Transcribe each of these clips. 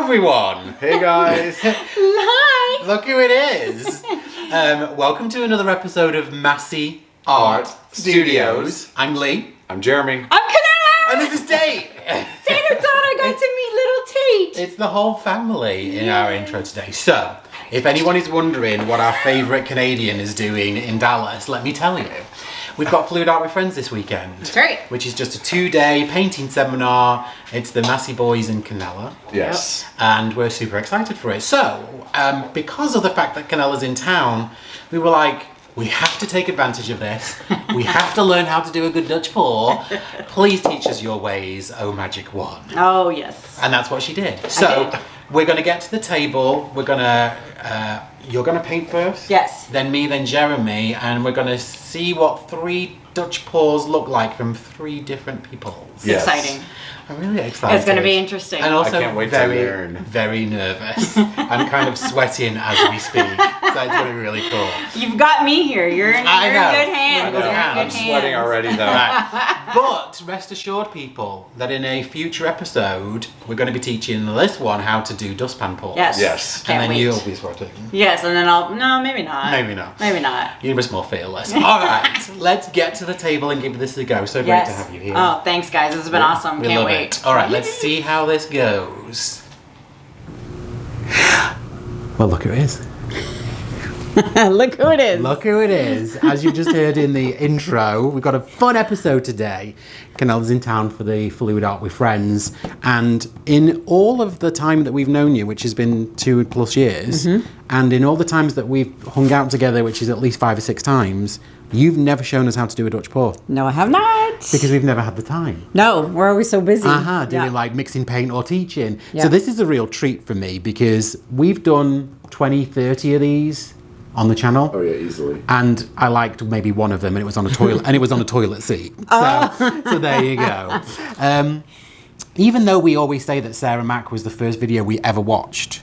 everyone! Hey guys! Hi! Look who it is! Welcome to another episode of Masse Art Studios. I'm Lee. I'm Jeremy. I'm Kanella! And this is Tate! Tate or Dot, I got to meet little Tate! It's the whole family in our intro today. So, if anyone is wondering what our favourite Canadian is doing in Dallas, let me tell you. We've got Fluid Art with Friends this weekend. That's right. Which is just a 2-day painting seminar. It's the Masse boys in Kanella. Yes. And we're super excited for it. So, because of the fact that Canella's in town, we were like, we have to take advantage of this. We have to learn how to do a good Dutch pour. Please teach us your ways, oh magic one. Oh, yes. And that's what she did. So, we're going to get to the table. We're going to... you're going to paint first? Yes. Then me, then Jeremy, and we're going to see what 3 Dutch pours look like from 3 different peoples. Yes. Exciting. I'm really excited. It's going to be interesting. And also I can't wait to learn. very nervous. I'm kind of sweating as we speak. So it's going to be really cool. You've got me here. You're in good hands. You're in I'm good sweating hands. already though. Right. But rest assured, people, that in a future episode, we're going to be teaching this one how to do dustpan pours. Yes. Yes. Can't And then wait. you'll be sweating. Yes, and then I'll... No, maybe not. Maybe not. Maybe not. You're just more fearless. All right, let's get to the table and give this a go. So great to have you here. Oh, thanks, guys. This has been awesome. We Can't love wait. it. All right, let's see how this goes. Well, look who it is. Look who it is. Look who it is. As you just heard in the intro, we've got a fun episode today. Canella's in town for the Fluid Art with Friends. And in all of the time that we've known you, which has been 2+ years, and in all the times that we've hung out together, which is at least 5 or 6 times, you've never shown us how to do a Dutch pour. No, I have not. Because we've never had the time. No, we're always so busy. Doing like mixing paint or teaching. Yeah. So this is a real treat for me because we've done 20, 30 of these on the channel. Oh yeah, easily. And I liked maybe one of them, and it was on a toilet, and it was on a toilet seat. So there you go. Even though we always say that Sarah Mack was the first video we ever watched,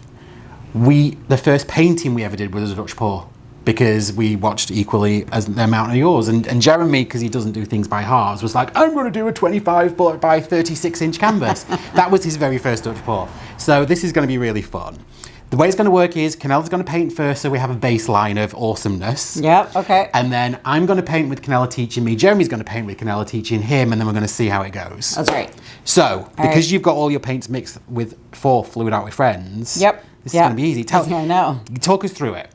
the first painting we ever did was a Dutch pour, because we watched equally as the amount of yours. And Jeremy, because he doesn't do things by halves, was like, I'm going to do a 25 by 36 inch canvas. That was his very first Dutch pour. So this is going to be really fun. The way it's going to work is Canella's going to paint first, so we have a baseline of awesomeness. Yep, okay. And then I'm going to paint with Kanella teaching me. Jeremy's going to paint with Kanella teaching him, and then we're going to see how it goes. That's right. So, because you've got all your paints mixed for Fluid Art with Friends, this is going to be easy. I know. Talk us through it.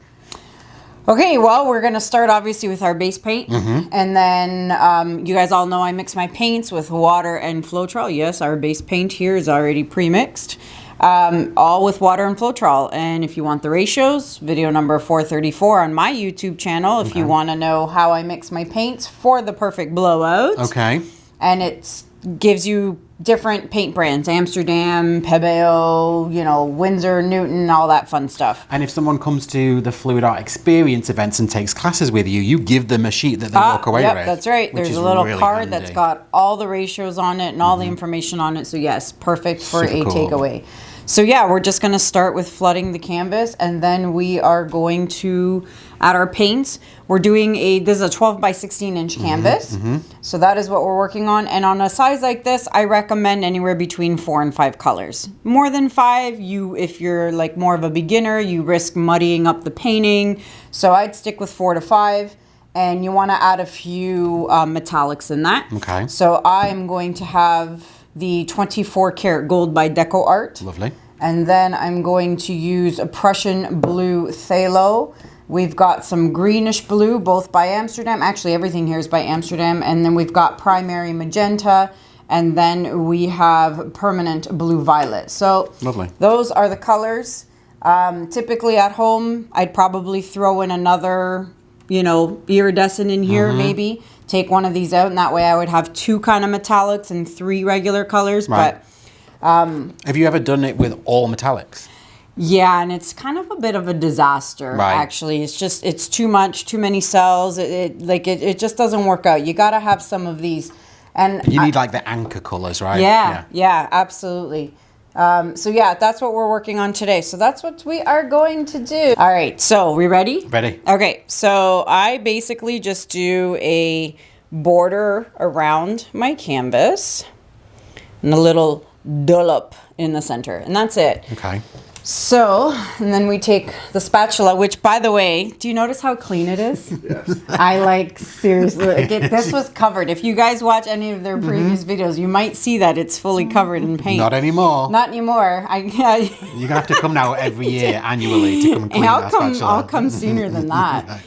Okay, well, we're going to start obviously with our base paint. And then you guys all know I mix my paints with water and Floetrol. Yes, our base paint here is already pre-mixed. All with water and Floetrol. And if you want the ratios, video number 434 on my YouTube channel, if you want to know how I mix my paints for the perfect blowout. Okay. And it gives you different paint brands, Amsterdam, Pebeo, Windsor, Newton, all that fun stuff. And if someone comes to the Fluid Art Experience events and takes classes with you, you give them a sheet that they walk away with. That's right. There's a little card that's got all the ratios on it and all the information on it. So yes, perfect for a takeaway. So yeah, we're just going to start with flooding the canvas, and then we are going to add our paints. We're doing this is a 12 by 16 inch canvas. So that is what we're working on. And on a size like this, I recommend anywhere between 4 and 5 colors. More than 5, if you're like more of a beginner, you risk muddying up the painting. So I'd stick with 4 to 5. And you want to add a few metallics in that. Okay. So I'm going to have the 24 karat gold by Deco Art. Lovely. And then I'm going to use a Prussian blue phthalo. We've got some greenish blue, both by Amsterdam. Actually, everything here is by Amsterdam. And then we've got primary magenta. And then we have permanent blue violet. So lovely. Those are the colors. Typically at home, I'd probably throw in another, iridescent in here, maybe. Take one of these out, and that way I would have 2 kind of metallics and 3 regular colors. Right. But have you ever done it with all metallics? Yeah, and it's kind of a bit of a disaster, actually. It's too much, too many cells. It just doesn't work out. You got to have some of these. And you need like the anchor colors, right? Yeah, absolutely. So yeah, that's what we're working on today. So that's what we are going to do. All right, so we ready? Ready. Okay, so I basically just do a border around my canvas and a little dollop in the center, and that's it. Okay. So, and then we take the spatula, which, by the way, do you notice how clean it is? Yes. I like, seriously, this was covered. If you guys watch any of their previous videos, you might see that it's fully covered in paint. Not anymore. Not anymore. You're going to have to come now every year annually to come and clean that spatula. I'll come sooner than that.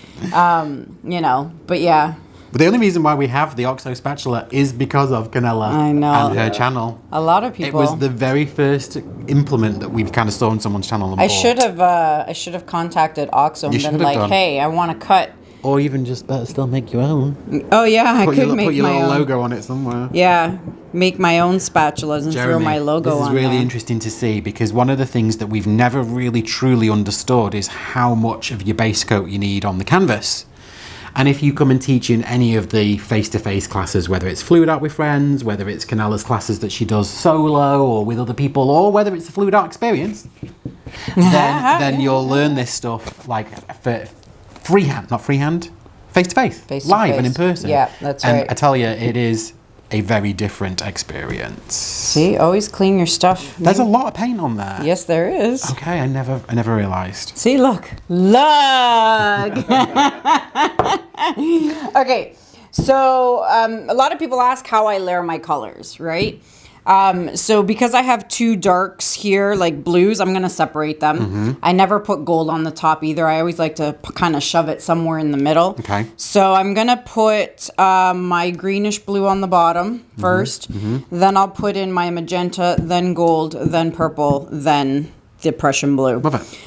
You know, but yeah. But the only reason why we have the OXO spatula is because of Kanella I know. and her channel. A lot of It people. was the very first implement that we've kind of saw on someone's channel and I bought. should have contacted OXO and You been should have like, done. hey, I want to cut. Or even just better still make your own. Oh yeah, I Put could your, make put your my little own. logo on it somewhere. Yeah, make my own spatulas and throw Jeremy, my logo on this is really there. interesting to see because one of the things that we've never really truly understood is how much of your base coat you need on the canvas. And if you come and teach in any of the face-to-face classes, whether it's Fluid Art with friends, whether it's Kanella's classes that she does solo or with other people, or whether it's a Fluid Art experience, then you'll learn this stuff like for freehand, not freehand, face-to-face, live and in person. Yeah, that's and right. I tell you, it is a very different experience. See, always clean your stuff. There's a lot of paint on there. Yes, there is. Okay, I never realised. See, look. Okay, so a lot of people ask how I layer my colors, right? So because I have two darks here, like blues, I'm going to separate them. I never put gold on the top either. I always like to kind of shove it somewhere in the middle. Okay. So I'm going to put my greenish blue on the bottom first. Then I'll put in my magenta, then gold, then purple, then the Prussian blue. Love it.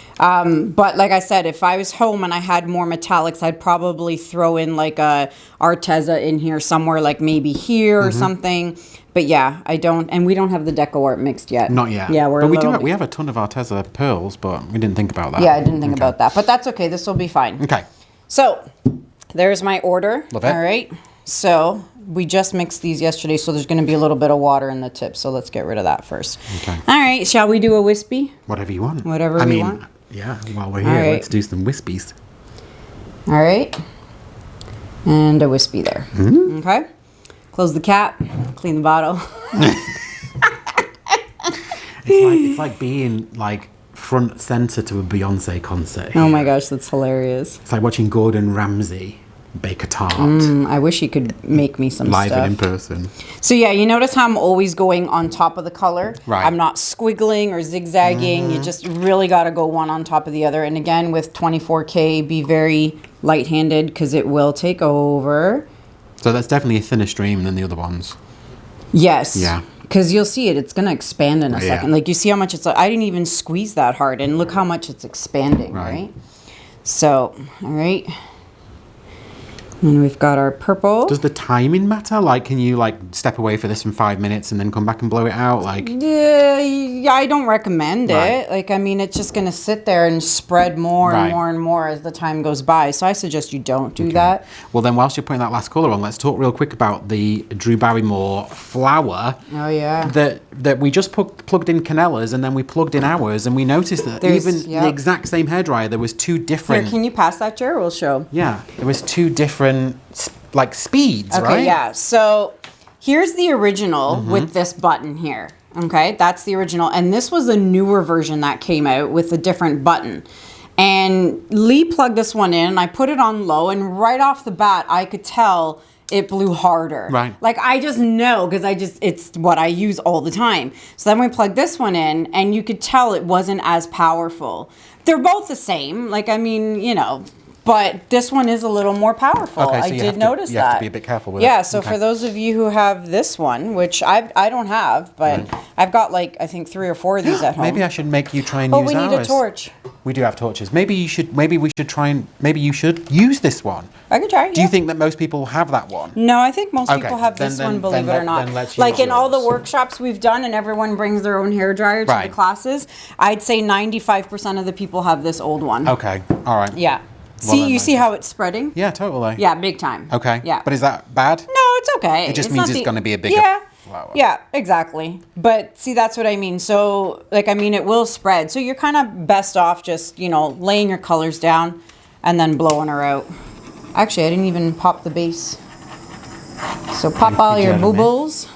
But like I said, if I was home and I had more metallics, I'd probably throw in like a Arteza in here somewhere, like maybe here or something. But yeah, I don't, and we don't have the Deco Art mixed yet. Not yet. Yeah, we're but a we little we have a ton of Arteza pearls, but we didn't think about that. Yeah, I didn't think about that, but that's okay. This will be fine. Okay. So there's my order. Love it. All right. So we just mixed these yesterday, so there's going to be a little bit of water in the tip. So let's get rid of that first. Okay. All right. Shall we do a wispy? Whatever you want. Whatever we want. Yeah, while we're here, right. let's do some wispies. All right. And a wispy there. Okay. Close the cap. Clean the bottle. It's like being like front center to a Beyonce concert. Oh my gosh, that's hilarious. It's like watching Gordon Ramsay bake a tart I wish he could make me some live stuff. and in person. So yeah, you notice how I'm always going on top of the color. Right. I'm not squiggling or zigzagging. You just really got to go one on top of the other. And again, with 24K, be very light-handed because it will take over. So that's definitely a thinner stream than the other ones. Yes. Yeah. Because you'll see it. It's going to expand in a Yeah. second. Like you see how much it's... I didn't even squeeze that hard. And look how much it's expanding, Right. right? So, all right. And we've got our purple. Does the timing matter? Like, can you like step away for this in 5 minutes and then come back and blow it out? Like, Yeah, I don't recommend Right. it. Like, I mean, it's just going to sit there and spread more Right. and more and more as the time goes by. So I suggest you don't do that. well, then whilst you're putting that last colour on, let's talk real quick about the Drew Barrymore flower Oh, yeah. that we just plugged in Kanella's and then we plugged in ours, and we noticed that There's- even yep. the exact same hairdryer, there was two Here, different. can you pass that, Jer? We'll show. Yeah, there was two different like speeds, Okay, right? yeah. So here's the original Mm-hmm. with this button here. Okay, that's the original. And this was a newer version that came out with a different button. And Lee plugged this one in, and I put it on low, and right off the bat, I could tell it blew harder. Right. Like, I just know, because it's what I use all the time. So then we plugged this one in, and you could tell it wasn't as powerful. They're both the same. Like, I mean, you know, but this one is a little more powerful. Okay, so I you did have to- notice you that. have to be a bit careful with it. Yeah, so Okay. for those of you who have this one, which I don't have, but I've got like, I think 3 or 4 of these at home. Maybe I should make you try and Oh, use we need ours. a torch. We do have torches. Maybe we should maybe you should use this one. I could try. Do you think that most people have that one? No, I think most Okay, people have this then- one, believe it or then not. let's Like use in all the yours. workshops we've done and everyone brings their own hairdryer to Right. the classes, I'd say 95% of the people have this old one. Okay. All right. Yeah. Well, See, then you I see how it's spreading? Yeah, totally. Yeah, big time. Okay. Yeah. But is that bad? No, it's okay. It just It's means not it's the- gonna be a bigger yeah, flower. Yeah, exactly. But see, that's what I mean. So, like, I mean, it will spread. So you're kind of best off just, you know, laying your colors down and then blowing her out. Actually, I didn't even pop the base. So pop Thank all you, your Jeremy. bubbles.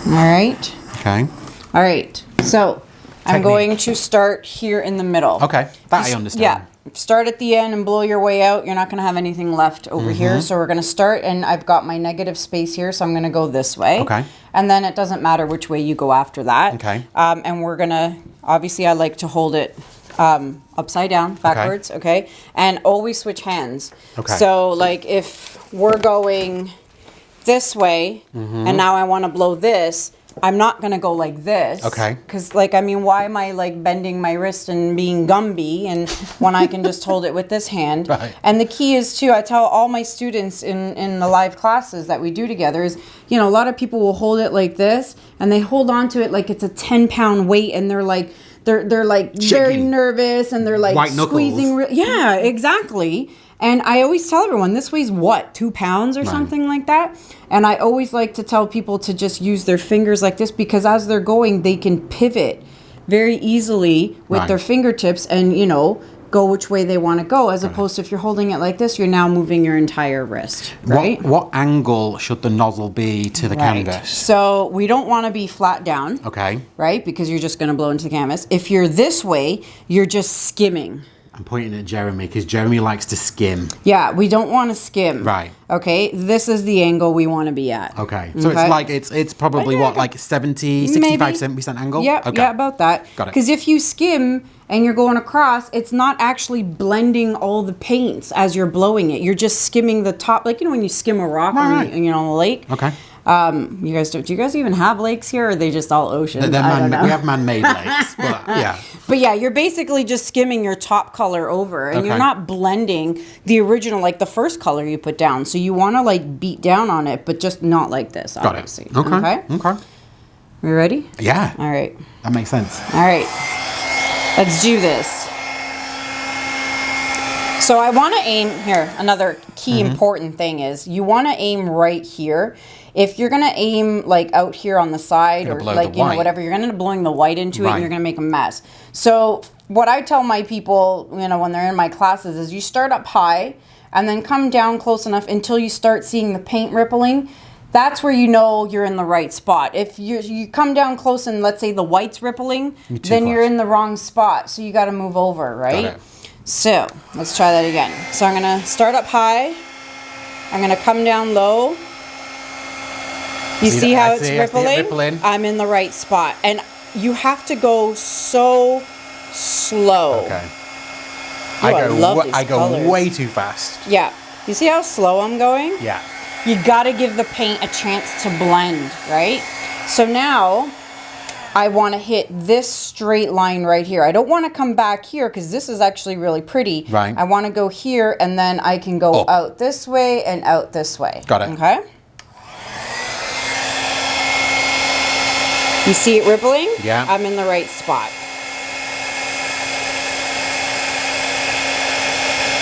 All right. Okay. All right. So I'm going to start here in the middle. Okay. That I understand. Yeah. Start at the end and blow your way out. You're not going to have anything left over here. So we're going to start, and I've got my negative space here, so I'm going to go this way. Okay. And then it doesn't matter which way you go after that. Okay. And we're going to, obviously I like to hold it upside down, backwards, okay? And always switch hands. Okay. So like if we're going this way, and now I want to blow this, I'm not going to go like this. Okay. Because, like, I mean, why am I, like, bending my wrist and being Gumby and when I can just hold it with this hand? Right. And the key is, too, I tell all my students in the live classes that we do together is, you know, a lot of people will hold it like this, and they hold on to it like it's a 10-pound weight, and they're like, they're like very nervous, and they're like White squeezing. Yeah, exactly. And I always tell everyone, this weighs what, 2 pounds or something like that? And I always like to tell people to just use their fingers like this, because as they're going, they can pivot very easily with their fingertips and, you know, go which way they want to go, as opposed to if you're holding it like this, you're now moving your entire wrist, right? What angle should the nozzle be to the canvas? So we don't want to be flat down, Okay. right? Because you're just going to blow into the canvas. If you're this way, you're just skimming. I'm pointing at Jeremy because Jeremy likes to skim. Yeah, we don't want to skim. Right. Okay, this is the angle we want to be at. Okay. So it's like, it's probably what, like 70, 65% angle? Yeah, Okay. yeah, about that. Got it. Because if you skim and you're going across, it's not actually blending all the paints as you're blowing it. You're just skimming the top, like, you know, when you skim a rock on the, you know, on the lake. Okay. You guys do you guys even have lakes here, or are they just all oceans? We I don't know. have man-made lakes, but yeah. But yeah, you're basically just skimming your top color over, and you're not blending the original, like the first color you put down. So you want to like beat down on it, but just not like this, obviously. Got it. Okay. We ready? Yeah. All right. That makes sense. All right. Let's do this. So I want to aim here. Another key important thing is you want to aim right here. If you're going to aim like out here on the side or like, you know, whatever, you're going to end up blowing the white into it and you're going to make a mess. So what I tell my people, you know, when they're in my classes is you start up high and then come down close enough until you start seeing the paint rippling. That's where you know you're in the right spot. If you come down close and let's say the white's rippling, then you're in the wrong spot. So you got to move over, right? So let's try that again. So I'm going to start up high. I'm going to come down low. You see how it's rippling? I'm in the right spot. And you have to go so slow. Okay. I go way too fast. Yeah. You see how slow I'm going? Yeah. You got to give the paint a chance to blend, right? So now I want to hit this straight line right here. I don't want to come back here because this is actually really pretty. Right. I want to go here, and then I can go out this way and out this way. Got it. Okay. You see it rippling? Yeah. I'm in the right spot.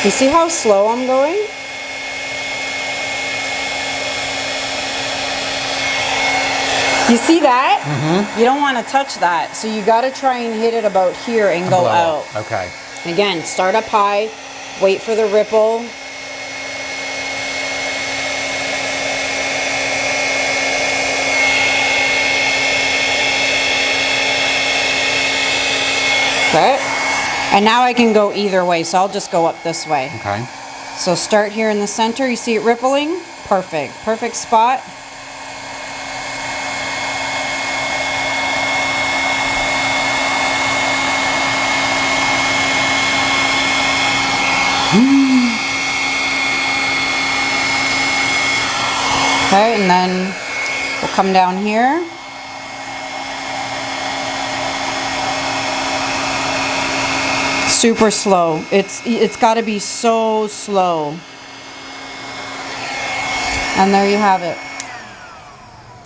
You see how slow I'm going? You see that? You don't want to touch that. So you got to try and hit it about here and go out. Okay. Again, start up high, wait for the ripple. Okay. And now I can go either way, so I'll just go up this way. Okay. So start here in the center. You see it rippling? Perfect. Perfect spot. Okay, and then we'll come down here. Super slow. It's got to be so slow. And there you have it.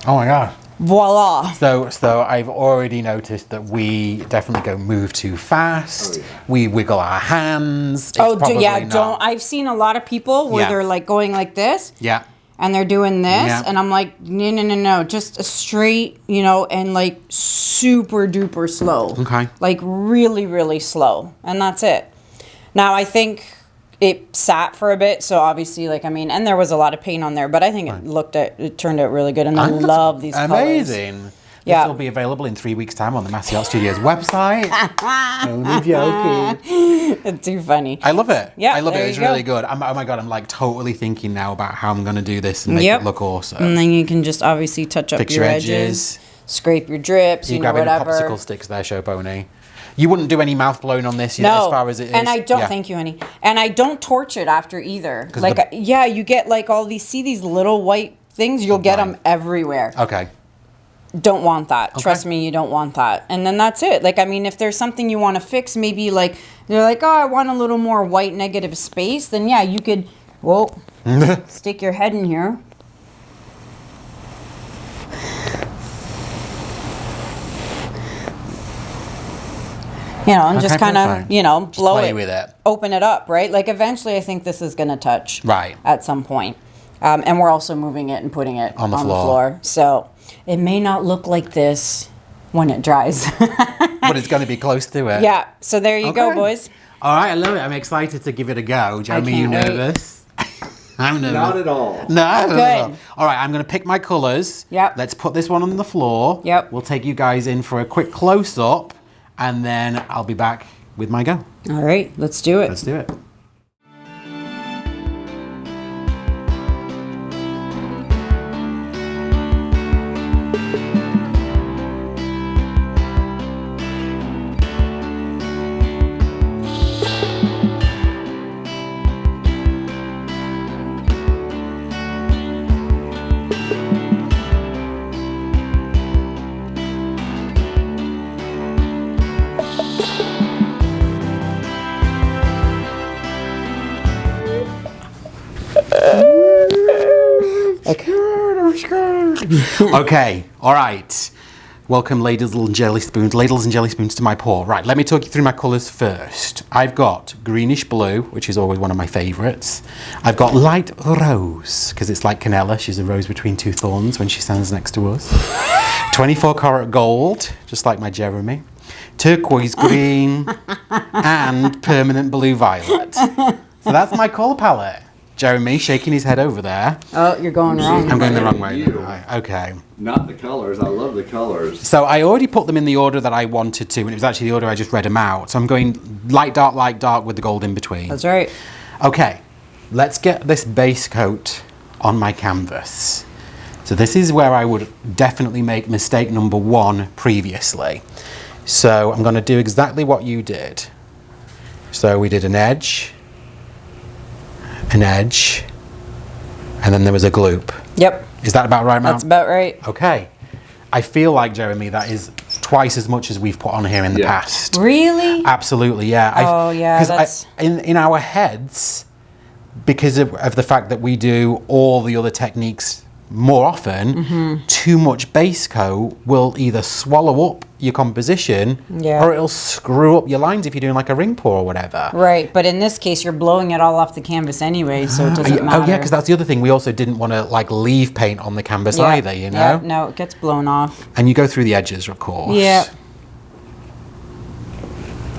Oh my god. Voila. So I've already noticed that we definitely go move too fast. We wiggle our hands. It's don't. I've seen a lot of people where they're like going like this. Yeah. And they're doing this, and I'm like, no, just a straight, you know, and like super duper slow. Okay. Like really, really slow, and that's it. Now I think it sat for a bit, so obviously, like, I mean, and there was a lot of paint on there, but I think it turned out really good, and I love these colors. Amazing. Yeah. This will be available in 3 weeks' time on the Masse Art Studios website. Only joking. It's too funny. I love it. Yeah, I love it. there It's you go. really good. Oh my God, I'm like totally thinking now about how I'm going to do this and make it look awesome. And then you can just obviously touch up Fix your your edges, edges. scrape your drips, You're you know, grabbing whatever. popsicle sticks there, Show Pony. You wouldn't do any mouth blowing on this No, as far as it is? and I don't. Yeah. Thank you, honey. And I don't torch it after either. Like, the- yeah, you get like all these. See these little white things? You'll get them everywhere. Okay. Don't want that. Trust me, you don't want that. And then that's it. Like, I mean, if there's something you want to fix, maybe like they're like, oh, I want a little more white negative space. Then yeah, you could. Whoa, stick your head in here. You know, and just Okay, kind of, perfect. you know, blow play it, with it. open it up, right? Like eventually I think this is going to touch Right. at some point. And we're also moving it and putting it On on the the floor. So it may not look like this when it dries. But it's going to be close to it. Yeah, so there you go, Okay. boys. All right, I love it. I'm excited to give it a go. Jeremy, you can't wait. nervous? I'm nervous. Not at all. No, not at all. Good. All right, I'm going to pick my colours. Yep. Let's put this one on the floor. Yep. We'll take you guys in for a quick close-up, and then I'll be back with my go. All right, let's do it. Let's do it. Okay, all right. Welcome, ladles and jelly spoons to my pour. Right, let me talk you through my colours first. I've got greenish blue, which is always one of my favourites. I've got light rose, because it's like Kanella. She's a rose between two thorns when she stands next to us. 24 karat gold, just like my Jeremy. Turquoise green, and permanent blue violet. So that's my colour palette. Jeremy shaking his head over there. Oh, you're going wrong. I'm going the wrong way. You. Right, okay. Not the colors. I love the colors. So I already put them in the order that I wanted to, and it was actually the order I just read them out. So I'm going light, dark with the gold in between. That's right. Okay, let's get this base coat on my canvas. So this is where I would definitely make mistake number one previously. So I'm going to do exactly what you did. So we did an edge, and then there was a gloop. Yep, Is that about right, Mel? that's about right. Okay. I feel like, Jeremy, that is twice as much as we've put on here in the Yeah. past. Really? Absolutely, yeah. Oh, yeah, 'cause that's- in our heads, because of the fact that we do all the other techniques more often, too much base coat will either swallow up your composition Yeah. or it'll screw up your lines if you're doing like a ring pour or whatever. Right, but in this case, you're blowing it all off the canvas anyway, so it doesn't matter. Oh yeah, because that's the other thing. We also didn't want to like leave paint on the canvas Yeah, either, you know? yeah, no, it gets blown off. And you go through the edges, of course. Yeah.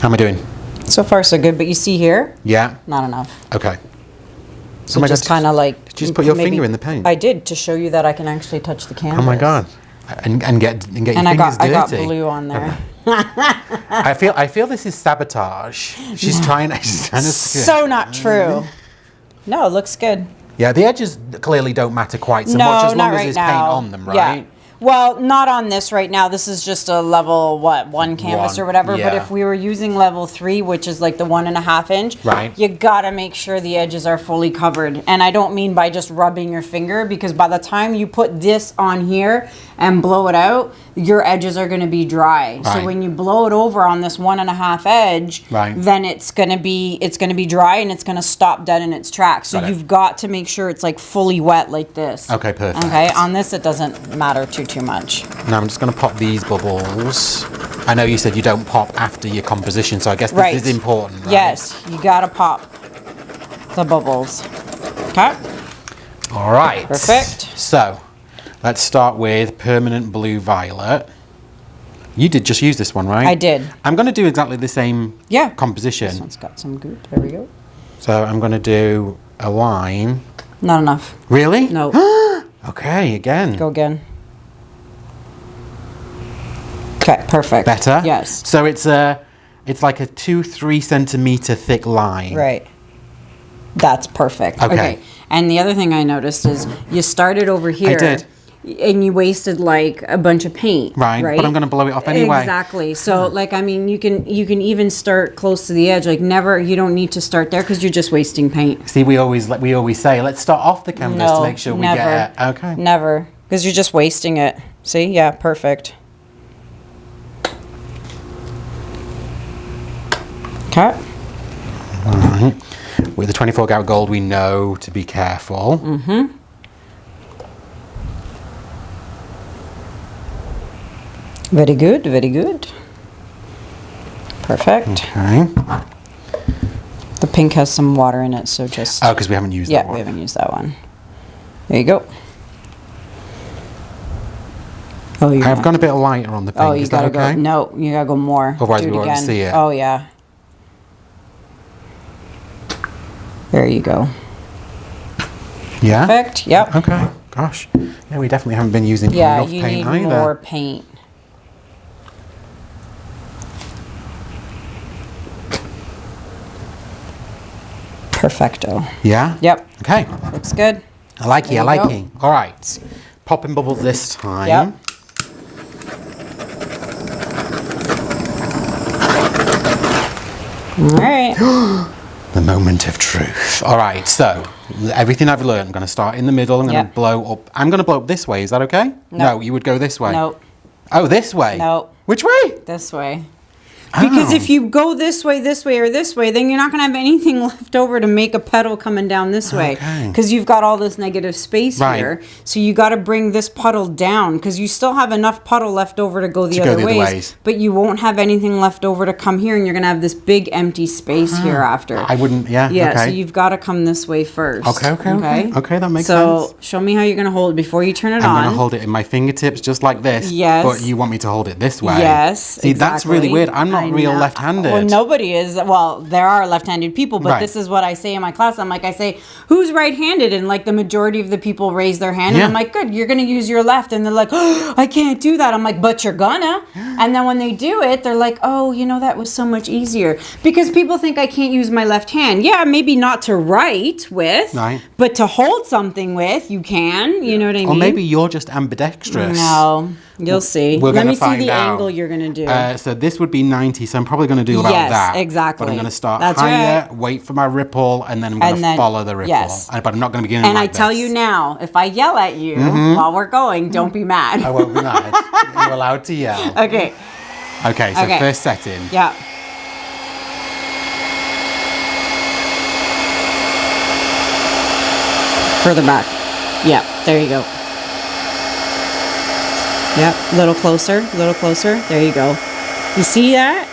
How am I doing? So far, so good, but you see here, Yeah? not enough. Okay. So Oh my just God, kind of like... did you just put your maybe- finger in the paint? I did, to show you that I can actually touch the canvas. Oh my God. And get your And fingers I got dirty. blue on there. I feel this is sabotage. She's trying to So not true. No, it looks good. Yeah, the edges clearly don't matter quite so No, much as not long as right there's now. paint on them, right? Yeah. Well, not on this right now. This is just a level, one canvas One, or whatever. But yeah. if we were using level 3, which is like the 1.5 inch, Right. you gotta make sure the edges are fully covered. And I don't mean by just rubbing your finger, because by the time you put this on here and blow it out, your edges are gonna be dry. So Right. when you blow it over on this 1.5 edge, Right. then it's gonna be dry and it's gonna stop dead in its tracks. So Got it. you've got to make sure it's like fully wet like this. Okay, perfect. Okay, on this it doesn't matter too much. Now I'm just going to pop these bubbles. I know you said you don't pop after your composition, so I guess this Right. is important, right? Yes, you gotta pop the bubbles. Okay. All right. Perfect. So, let's start with permanent blue violet. You did just use this one, right? I did. I'm going to do exactly the same Yeah. composition. This one's got some goop. There we go. So I'm going to do a line. Not enough. Really? No. Okay, again. Go again. Okay, perfect. Better? Yes. So it's like a 2-3 centimeter thick line. Right. That's perfect. Okay. And the other thing I noticed is you started over here. I did. And you wasted like a bunch of paint. Right. But I'm going to blow it off anyway. Exactly. So like, I mean, you can even start close to the edge. Like you don't need to start there because you're just wasting paint. See, we always say, let's start off the canvas to make sure we get it. Okay. Never. Because you're just wasting it. See? Yeah, perfect. Okay. All right. With the 24 karat gold, we know to be careful. Mm-hmm. Very good, very good. Perfect. Okay. The pink has some water in it, so just... Oh, because we haven't used that one. Yeah, we haven't used that one. There you go. Oh, I've gone a bit lighter on the pink. Oh, you Is that gotta okay? go... No, you gotta go more. Otherwise Do we it won't again. see it. Oh, yeah. There you go. Yeah? Perfect, yep. Okay. Gosh. Yeah, we definitely haven't been using Yeah, enough you paint need either. more paint. Perfecto. Yeah? Yep. Okay. Looks good. I like it. There I you like go. it. All right. Popping bubbles this time. Yep. All right. The moment of truth. All right. So everything I've learned, I'm going to start in the middle. I'm going to Yep. blow up. I'm going to blow up this way. Is that okay? No, you would go this way. No. Oh, this way? No. Which way? This way. Because Oh. if you go this way, or this way, then you're not going to have anything left over to make a petal coming down this way. Okay. Because you've got all this negative space Right. here. So you got to bring this puddle down because you still have enough puddle left over to go the other ways. But you won't have anything left over to come here and you're going to have this big empty space here after. I wouldn't, yeah. Yeah, okay. so you've got to come this way first. Okay, that makes so sense. show me how you're going to hold it before you turn it I'm on. going to hold it in my fingertips just like this. Yes. But you want me to hold it this way. Yes, See, that's really exactly. weird. I'm not I real know. left-handed. Well, nobody is. Well, there are left-handed people, but Right. this is what I say in my class. I'm like, I say, who's right-handed? And like the majority of the people raise their hand. Yeah. And I'm like, good, you're going to use your left. And they're like, oh, I can't do that. I'm like, but you're gonna. And then when they do it, they're like, oh, you know, that was so much easier. Because people think I can't use my left hand. Yeah, maybe not to write with, Right. but to hold something with, you can. You know what I mean? Or maybe you're just ambidextrous. No, you'll see. We're Let gonna me see find the out. angle you're going to do. So this would be 90, so I'm probably going to do about Yes, that. exactly. But I'm going to start That's higher, right. wait for my ripple, and then I'm going And to then- follow the ripple. yes. But I'm not going to begin And like I tell this. you now, if I yell at you while we're going, don't be mad. I won't be mad. You're allowed to yell. Okay. Okay, so Okay. first setting. Yeah. Further back. Yeah, there you go. Yep, a little closer, a little closer. There you go. You see that?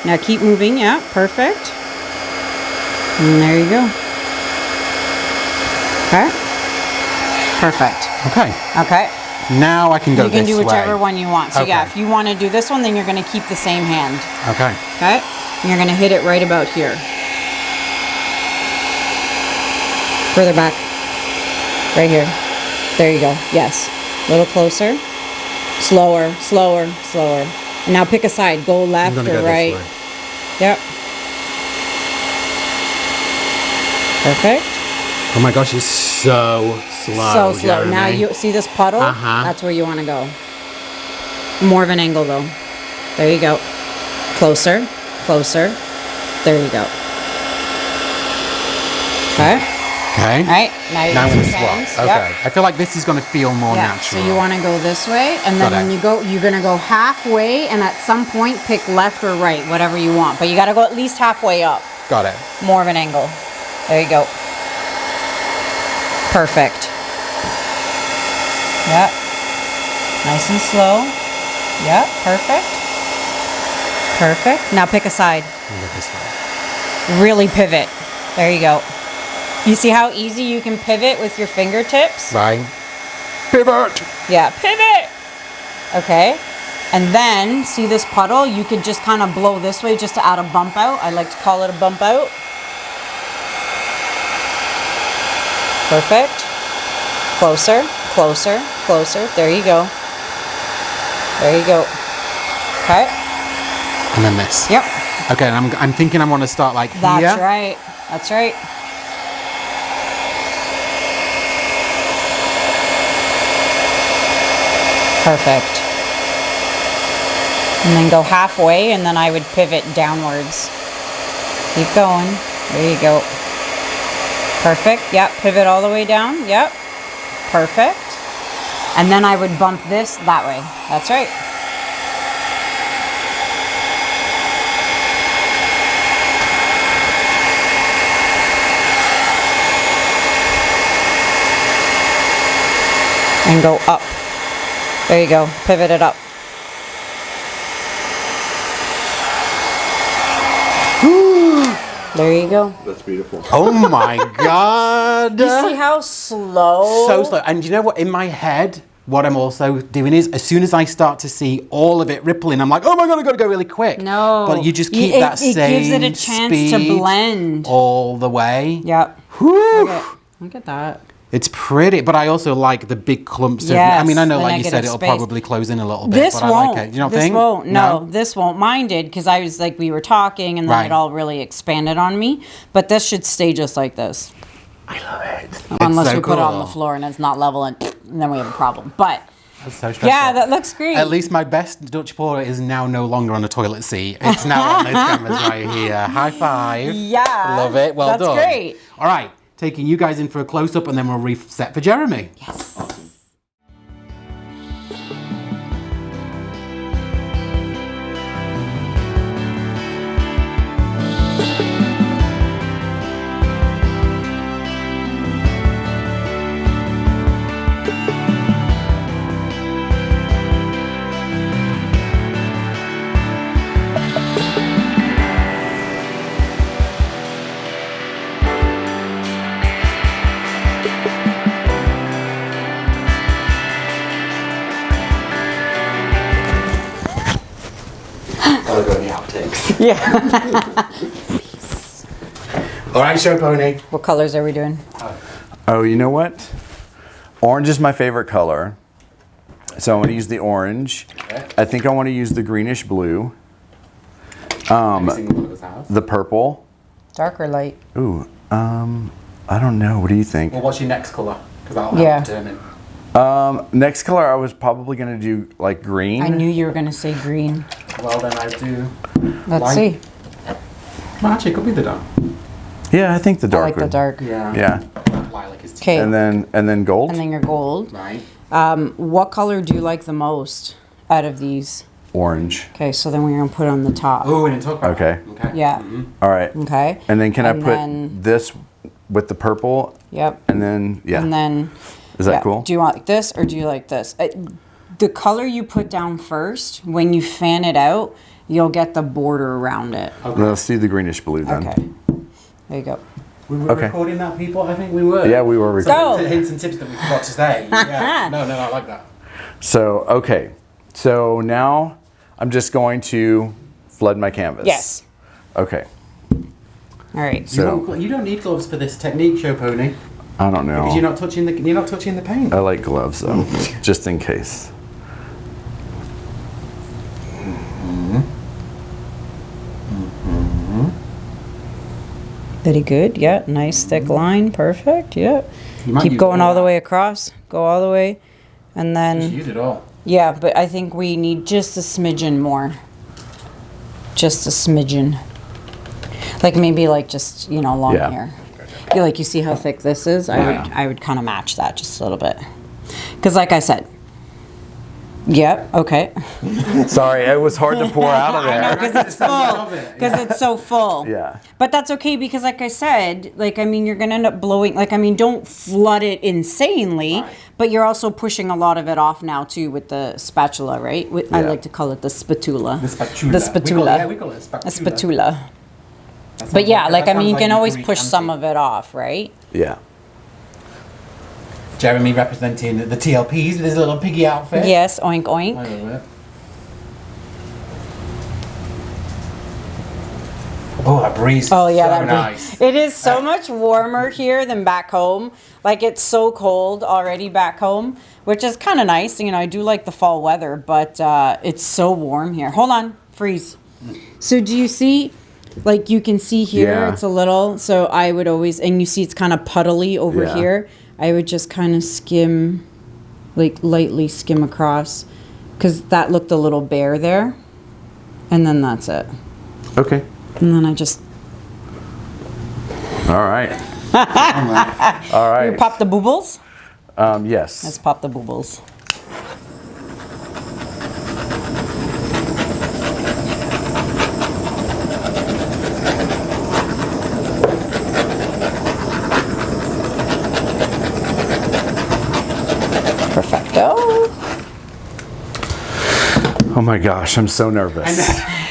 Now keep moving. Yeah, perfect. And there you go. Okay. Perfect. Okay. Okay. Now I can go You can this do whichever way. one you want. So Okay. yeah, if you want to do this one, then you're going to keep the same hand. Okay. Okay? And you're going to hit it right about here. Further back. Right here. There you go. Yes. A little closer. Slower, slower, slower. And now pick a side. Go left I'm or going to go right. this way. Yep. Perfect. Oh my gosh, it's so slow. So slow. Jeremy. Now you see this puddle? Uh-huh. That's where you want to go. More of an angle though. There you go. Closer, closer. There you go. Okay. Okay. All right. Now Now I'm use going to your swap. hands. Okay. Yep. I feel like this is going to feel more Yeah. natural. So you want to go this way, and then Got when it. you go, you're gonna go halfway, and at some point pick left or right, whatever you want. But you got to go at least halfway up. Got it. More of an angle. There you go. Perfect. Yep. Nice and slow. Yep. Perfect. Perfect. Now pick a side. I'll go this way. Really pivot. There you go. You see how easy you can pivot with your fingertips? Right. Pivot. Yeah, pivot. Okay. And then, see this puddle? You could just kind of blow this way just to add a bump out. I like to call it a bump out. Perfect. Closer, closer, closer. There you go. There you go. Okay. And then this. Yep. Okay, and I'm thinking I want to start like That's here. right. That's right. Perfect. And then go halfway, and then I would pivot downwards. Keep going. There you go. Perfect. Yep. Pivot all the way down. Yep. Perfect. And then I would bump this that way. That's right. And go up. There you go. Pivot it up. There you go. That's beautiful. Oh my god. You see how slow? So slow. And you know what? In my head, what I'm also doing is, as soon as I start to see all of it rippling, I'm like, oh my god, I've got to go really quick. No. But you just keep that same It gives it a chance to speed blend. all the way. Yep. Whew. Look at that. It's pretty, but I also like the big clumps of, Yes, I mean, I know, the like you said, negative it'll space. probably close in a little bit, This but won't. I like it. You don't this think? won't. No, this won't. Mine did, because I was like, we were talking, and then Right. it all really expanded on me. But this should stay just like this. I love it. Unless so we put it on the cool. floor and it's not level, and then we have a problem. But That's so stressful. yeah, that looks great. At least my best Dutch pourer is now no longer on the toilet seat. It's now on those cameras right here. High five. Yeah. Love it. Well That's done. great. All right. Taking you guys in for a close-up, and then we'll reset for Jeremy. Yes. Gotta go in the outtakes. Yeah. All right, show pony. What colors are we doing? Oh, you know what? Orange is my favorite color. So I'm going to use the orange. Okay. I think I want to use the greenish blue. Every single one of us has. The purple. Dark or light? Ooh, I don't know. What do you think? Well, what's your next colour? Because that'll Yeah. help determine. Next color, I was probably going to do like green. I knew you were going to say green. Well, then I do. Let's Light. see. Well, actually, it could be the dark. Yeah, I think the I dark like the would. dark. Yeah. Yeah. Lilac is Okay. And then gold. And then your gold. Right. What color do you like the most out of these? Orange. Okay, so then we're going to put on the top. Oh, we didn't talk about Okay. that. Okay. Yeah. All right. Okay. And then can I And put then- this with the purple? Yep. And then yeah. And then. Is that yeah. cool? Do you want this or do you like this? The color you put down first, when you fan it out, you'll get the border around it. Okay. Let's do the greenish blue then. Okay. There you go. We were Okay. recording that, people? I think we were. Yeah, we were Go. recording. Hints and tips that we forgot to say. Yeah. No, I like that. So okay. So now I'm just going to flood my canvas. Yes. Okay. All right. So You don't need gloves for this technique, show pony. I don't know. Because you're not touching the paint. I like gloves though, just in case. Very good. Yeah. Nice thick line. Perfect. Yeah. You might Keep use going all the that. way across. Go all the way. And Just then, use it all. yeah, but I think we need just a smidgen more. Just a smidgen. Like maybe like just, long Yeah. here. You see how thick this is? Yeah. I would kind of match that just a little bit. Because like I said, yep, okay. Sorry, it was hard to pour out of I know, there. because it's full. Because it's so full. Yeah. But that's okay because like I said, you're going to end up blowing, don't flood it insanely, Right. but you're also pushing a lot of it off now too with the spatula, right? I Yeah. like to call it the spatula. The spatula. The spatula. We call it a spatula. A spatula. That But sounds yeah, that sounds you can a always Greek push some antique. of it off, right? Yeah. Jeremy representing the TLPs with his little piggy outfit. Yes, oink I oink. love it. Oh, that breeze. Oh yeah, so that nice. It is so much warmer here than back home. Like it's so cold already back home, which is kind of nice. You know, I do like the fall weather, but it's so warm here. Hold on, freeze. So do you see? Like you can see here, Yeah. it's a little. So I would always, and you see it's kind of puddly over Yeah. here. I would just kind of skim, like lightly skim across, because that looked a little bare there, and then that's it. Okay. And then I just All right. All right. you pop the boobles. Yes. Let's pop the boobles. Perfecto. Oh my gosh, I'm so nervous.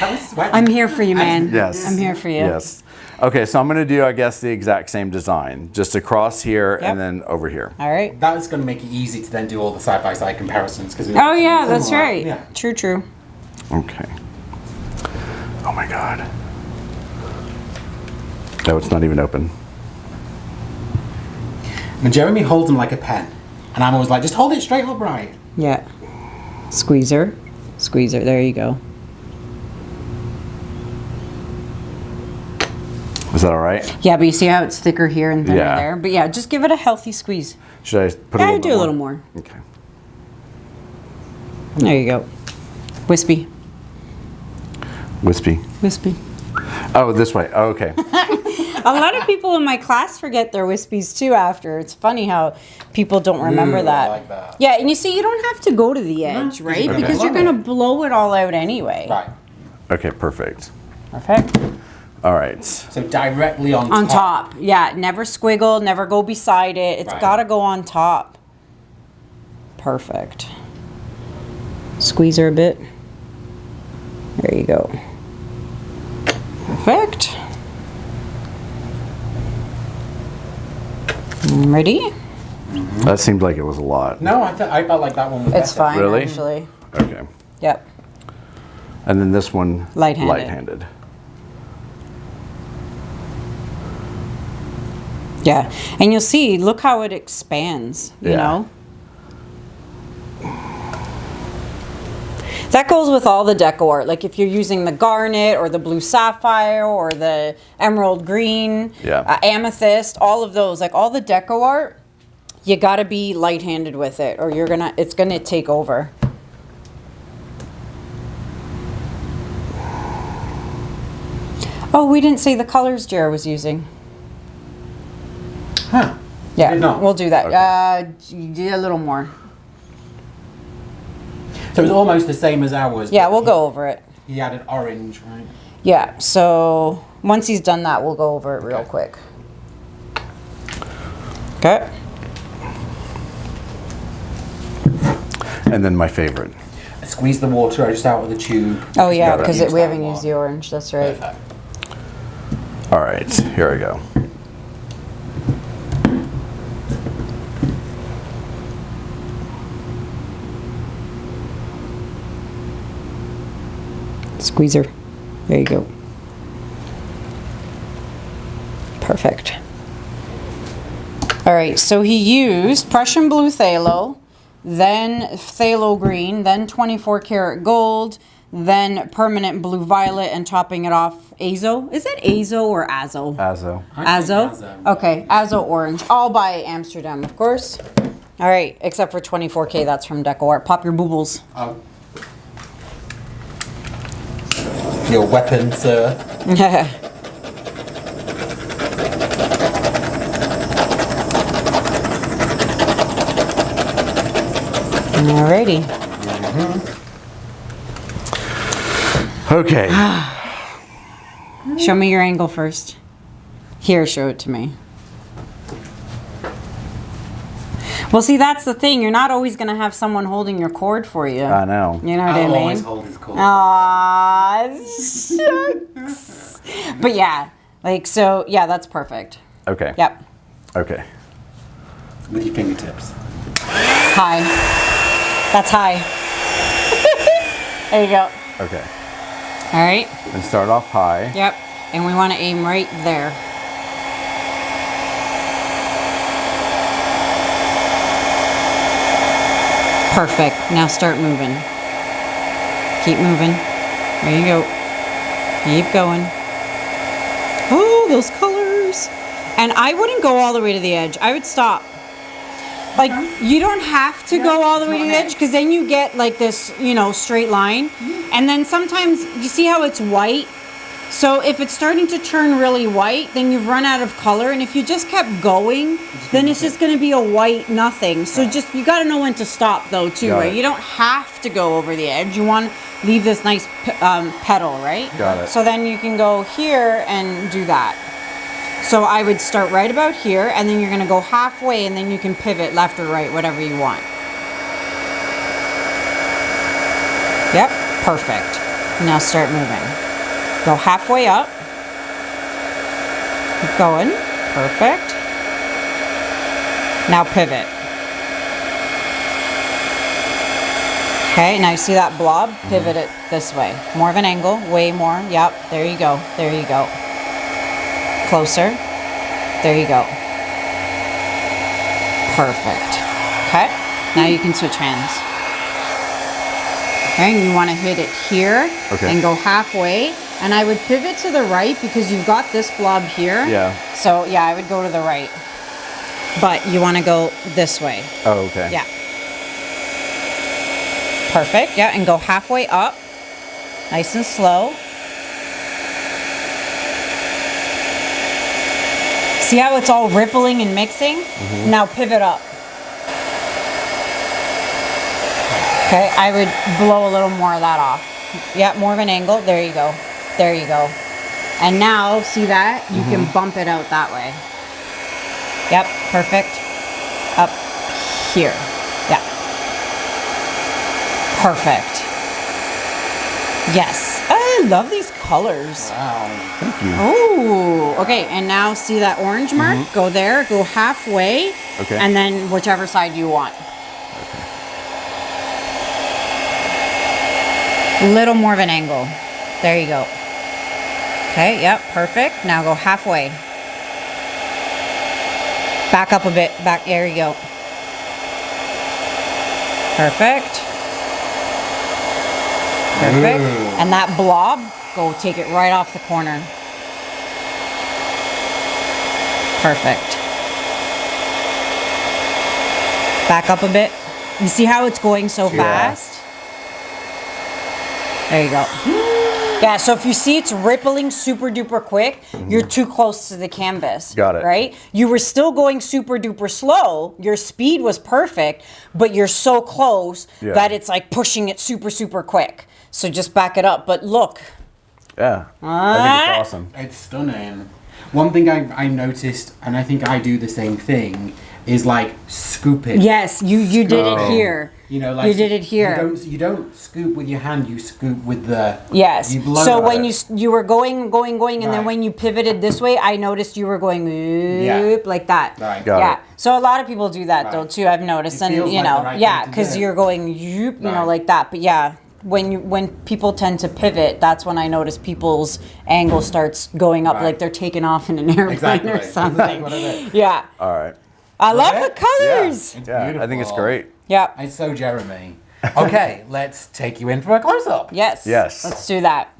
That was sweaty. I'm here for you, man. Yes. I'm here for you. Yes. Okay, so I'm going to do, I guess, the exact same design, just across here Yep. and then over here. All right. That's going to make it easy to then do all the side-by-side comparisons. Oh yeah, that's right. Yeah. True, true. Okay. Oh my God. Oh, it's not even open. And Jeremy holds them like a pen. And I'm always like, just hold it straight up right. Yeah. Squeezer. Squeezer. There you go. Is that all right? Yeah, but you see how it's thicker here and thinner Yeah. there? But yeah, just give it a healthy squeeze. Should I put Yeah, a little do bit a little more. Okay. There you go. Wispy. Wispy. Wispy. Oh, this way. Oh, okay. A lot of people in my class forget their wispies too after. It's funny how people don't remember Ooh, I that. like that. Yeah, and you see, you don't have to go to the edge, right? Okay. Because you're going to blow it all out anyway. Right. Okay, perfect. Perfect. All right. So directly on On top. Yeah, never squiggle, never go beside it. It's Right. got to go on top. Perfect. Squeeze her a bit. There you go. Perfect. Ready? That seemed like it was a lot. No, I felt like that one was It's better. fine, Really? actually. Okay. Yep. And then this one, Light-handed. light-handed. Yeah. And you'll see, look how it expands, you Yeah. know? That goes with all the deco art. Like if you're using the garnet or the blue sapphire or the emerald green, Yeah. amethyst, all of those, like all the deco art, you got to be light-handed with it or it's going to take over. Oh, we didn't say the colors Jer was using. Huh. Yeah, Did not. we'll do that. Okay. You did a little more. So it was almost the same as ours. Yeah, but we'll go over it. He added orange, right? Yeah, so once he's done that, we'll go over it real quick. Okay. And then my favorite. I squeeze the water just out of the tube. Oh yeah, gotta because use we that haven't one. used the orange. That's right. Perfect. All right, here I go. Squeezer. There you go. Perfect. All right, so he used Prussian blue phthalo, then phthalo green, then 24 karat gold, then permanent blue violet, and topping it off azo. Is it azo or azo? Azo. Azo? Azo. Okay, Azo orange. All by Amsterdam, of course. All right, except for 24K, that's from Deco Art. Pop your boobles. Oh. Your weapon, sir. Alrighty. Okay. Show me your angle first. Here, show it to me. Well, see, that's the thing. You're not always going to have someone holding your cord for you. I know. You know what I I'll mean? always hold his cord. Aww, shucks. But yeah, like, so, yeah, that's perfect. Okay. Yep. Okay. With your fingertips. High. That's high. There you go. Okay. All right. And start off high. Yep. and we want to aim right there. Perfect. Now start moving. Keep moving. There you go. Keep going. Oh, those colors. And I wouldn't go all the way to the edge. I would stop. Like, you don't have to go all the way to the edge, because then you get like this, you know, straight line. And then sometimes, you see how it's white? So if it's starting to turn really white, then you've run out of color. And if you just kept going, then it's just going to be a white nothing. So just, you got to know when to stop though too, right? You don't have to go over the edge. You want to leave this nice petal, right? Got it. So then you can go here and do that. So I would start right about here, and then you're going to go halfway, and then you can pivot left or right, whatever you want. Yep, perfect. Now start moving. Go halfway up. Keep going. Perfect. Now pivot. Okay, now you see that blob? Pivot it this way. More of an angle, way more. Yep, there you go. There you go. Closer. There you go. Perfect. Okay, now you can switch hands. Okay, and you want to hit it here and go halfway. And I would pivot to the right because you've got this blob here. Yeah. So yeah, I would go to the right. But you want to go this way. Oh, okay. Yeah. Perfect. Yeah, and go halfway up. Nice and slow. See how it's all rippling and mixing? Now pivot up. Okay, I would blow a little more of that off. Yeah, more of an angle. There you go. There you go. And now, see that? You can bump it out that way. Yep, perfect. Up here. Yeah. Perfect. Yes. I love these colors. Wow. Thank you. Oh, okay. And now see that orange mark? Go there, go halfway. Okay. And then whichever side you want. Little more of an angle. There you go. Okay, yep, perfect. Now go halfway. Back up a bit. Back, there you go. Perfect. Perfect. Ooh. And that blob, go take it right off the corner. Perfect. Back up a bit. You see how it's going so fast? There you go. Yeah, so if you see it's rippling super duper quick, you're too close to the canvas. Got it. Right? You were still going super duper slow. Your speed was perfect, but you're so close that it's like pushing it super, super quick. So just back it up. But look. Yeah. I think it's awesome. It's stunning. One thing I noticed, and I think I do the same thing, is like scoop it. Yes, you did it here. You know, like you did it here. You don't scoop with your hand. You scoop with the. Yes. You blow So it. when you were going, and then when you pivoted this way, I noticed you were going like that. Right. Got it. So a lot of people do that though too. I've noticed, It and feels you like know, the right thing to because do. you're going, you know, like that. But yeah, when people tend to pivot, that's when I notice people's angle starts going up, like they're taking off in an airplane or something. What is it? Yeah. All right. I love the colors. It's Yeah, beautiful. I think it's great. Yeah. It's so Jeremy. Okay, let's take you in for a close-up. Yes. Yes. Let's do that.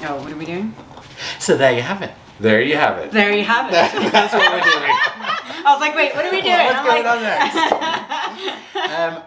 Oh, what are we doing? So there you have it. There you have it. There you have it. That's what we're doing. I was like, wait, what are we doing? What's going on next?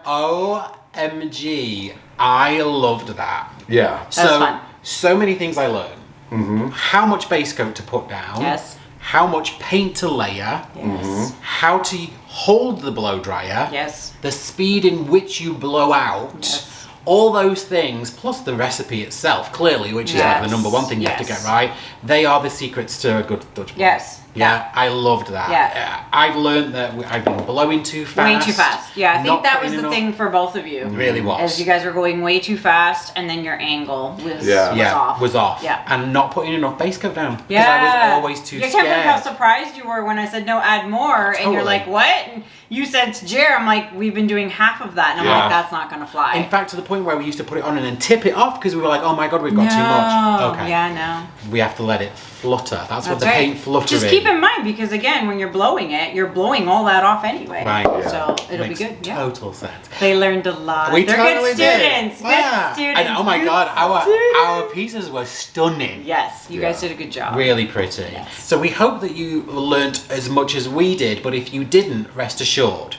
OMG, I loved that. Yeah. So, fun. so many things I learned. How much base coat to put down. Yes. How much paint to layer. Yes. How to hold the blow dryer. Yes. The speed in which you blow out. Yes. all those things, plus the recipe itself, clearly, which is like the number one thing you have to get right, they are the secrets to a good Dutch boil. Yes. Yeah, I loved that. Yeah. I've learned that I've been blowing too fast. Way too fast. Yeah, I think that was the enough. thing for both of you. It really was. As you guys were going way too fast, and then your angle was off. Was off. Yeah. And not putting enough base coat down. Yeah. Because I was always too scared. I can't believe how surprised you were when I said no, add more, and you're like, what? And you said to Jer, I'm like, we've been doing half of that, and I'm like, that's not gonna fly. In fact, to the point where we used to put it on and then tip it off because we were like, oh my god, we've got too much. Okay. Yeah, no. We have to let it flutter. That's what the paint fluttering. Just keep in mind, because again, when you're blowing it, you're blowing all that off anyway. Right. Yeah. So it'll Makes be good. Total sense. They learned a lot. We They're totally good students. did. Yeah. Good students. And oh my god, our pieces were stunning. Yes, you guys did a good job. Really pretty. Yes. So we hope that you learnt as much as we did, but if you didn't, rest assured,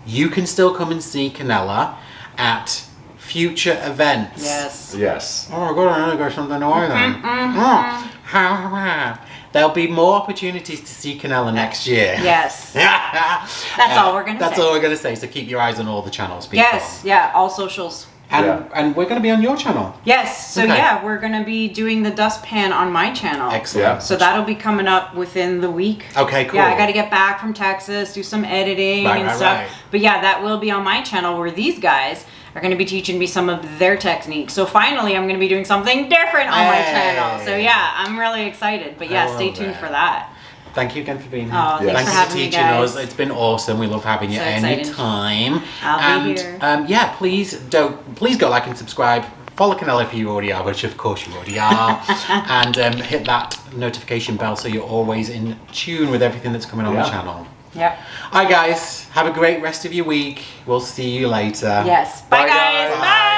you can still come and see Kanella at future events. Yes. Yes. Oh my god, I nearly got something away then. There'll be more opportunities to see Kanella next year. Yes. That's all we're going to say. That's all we're going to say, so keep your eyes on all the channels, people. Yes, yeah, all socials. And we're going to be on your channel. Yes, so Okay. we're going to be doing the dustpan on my channel. Excellent. Yeah. So that'll be coming up within the week. Okay, cool. Yeah, I got to get back from Texas, do some editing and stuff. Right. But yeah, that will be on my channel where these guys are going to be teaching me some of their techniques. So finally, I'm going to be doing something different on my channel. So yeah, I'm really excited. But yeah, stay tuned for that. Thank you again for being here. Oh, thanks for having me, teaching guys. us. It's been awesome. We love having you So excited. anytime. I'll be here. Please go like and subscribe. Follow Kanella if you already are, which of course you already are. And hit that notification bell so you're always in tune with everything that's coming on the channel. Yep. Alright guys, have a great rest of your week. We'll see you later. Yes. Bye guys. Bye.